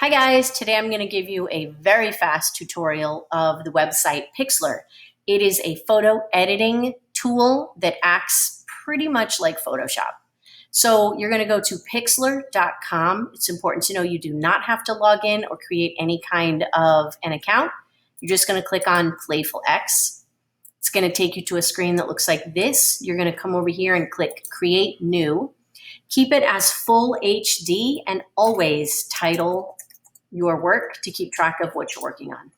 Hi guys, today I'm going to give you a very fast tutorial of the website PixLR. It is a photo editing tool that acts pretty much like Photoshop. So you're going to go to pixlr.com. It's important to know you do not have to log in or create any kind of an account. You're just going to click on Playful X. It's going to take you to a screen that looks like this. You're going to come over here and click Create New. Keep it as full HD and always title your work to keep track of what you're working on.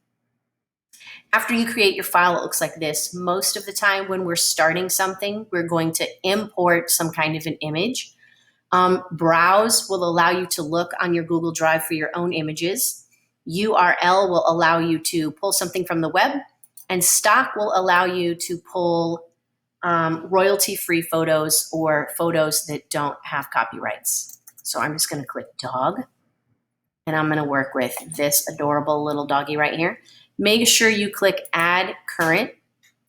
After you create your file, it looks like this. Most of the time when we're starting something, we're going to import some kind of an image. Browse will allow you to look on your Google Drive for your own images. URL will allow you to pull something from the web, and stock will allow you to pull royalty-free photos or photos that don't have copyrights. So I'm just going to click dog. And I'm going to work with this adorable little doggy right here. Make sure you click Add Current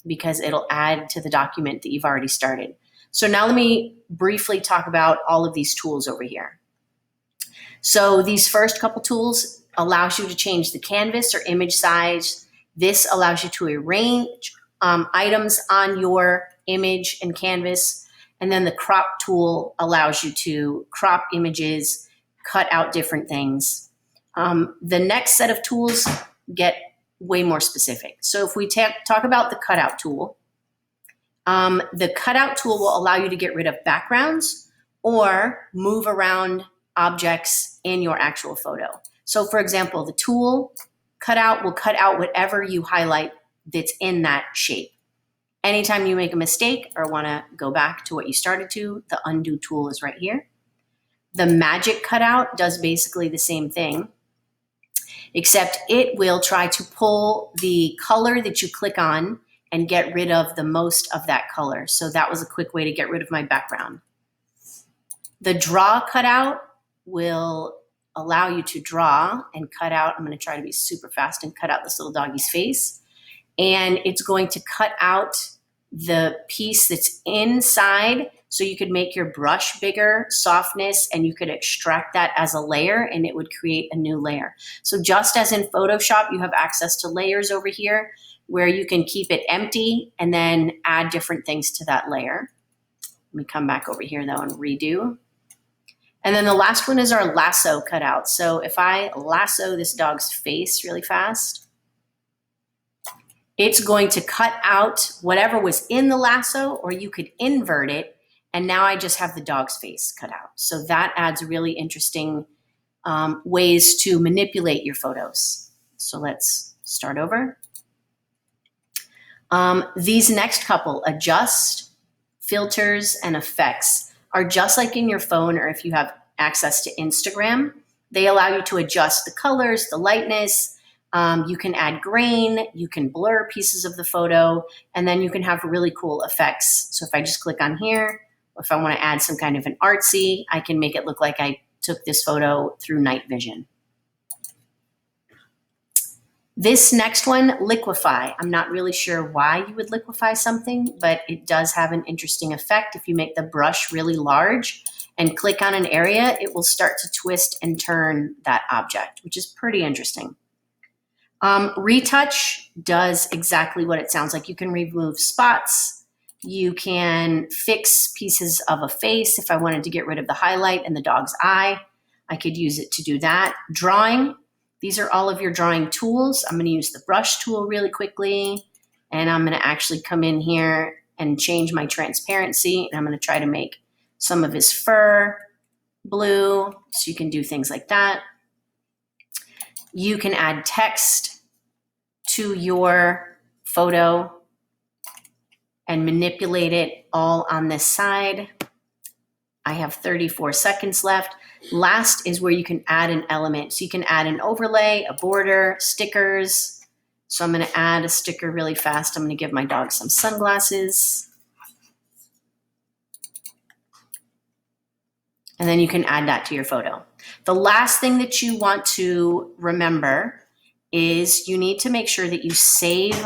because it'll add to the document that you've already started. So now let me briefly talk about all of these tools over here. So these first couple tools allows you to change the canvas or image size. This allows you to arrange items on your image and canvas. And then the crop tool allows you to crop images, cut out different things. The next set of tools get way more specific. So if we talk about the cutout tool, the cutout tool will allow you to get rid of backgrounds or move around objects in your actual photo. So for example, the tool cutout will cut out whatever you highlight that's in that shape. Anytime you make a mistake or want to go back to what you started to, the undo tool is right here. The magic cutout does basically the same thing, except it will try to pull the color that you click on and get rid of the most of that color. So that was a quick way to get rid of my background. The draw cutout will allow you to draw and cut out. I'm going to try to be super fast and cut out this little doggy's face. And it's going to cut out the piece that's inside, so you could make your brush bigger, softness, and you could extract that as a layer and it would create a new layer. So just as in Photoshop, you have access to layers over here where you can keep it empty and then add different things to that layer. Let me come back over here though and redo. And then the last one is our lasso cutout. So if I lasso this dog's face really fast, it's going to cut out whatever was in the lasso, or you could invert it. And now I just have the dog's face cut out. So that adds really interesting ways to manipulate your photos. So let's start over. These next couple, adjust, filters, and effects, are just like in your phone or if you have access to Instagram. They allow you to adjust the colors, the lightness. You can add grain, you can blur pieces of the photo, and then you can have really cool effects. So if I just click on here, if I want to add some kind of an artsy, I can make it look like I took this photo through night vision. This next one, liquefy. I'm not really sure why you would liquefy something, but it does have an interesting effect. If you make the brush really large and click on an area, it will start to twist and turn that object, which is pretty interesting. Retouch does exactly what it sounds like. You can remove spots. You can fix pieces of a face. If I wanted to get rid of the highlight and the dog's eye, I could use it to do that. Drawing, these are all of your drawing tools. I'm going to use the brush tool really quickly, and I'm going to actually come in here and change my transparency, and I'm going to try to make some of his fur blue, so you can do things like that. You can add text to your photo and manipulate it all on this side. I have 34 seconds left. Last is where you can add an element. So you can add an overlay, a border, stickers. So I'm going to add a sticker really fast. I'm going to give my dog some sunglasses. And then you can add that to your photo. The last thing that you want to remember is you need to make sure that you save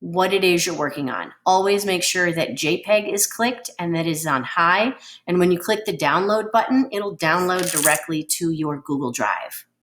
what it is you're working on. Always make sure that JPEG is clicked and that is on high. And when you click the download button, it'll download directly to your Google Drive.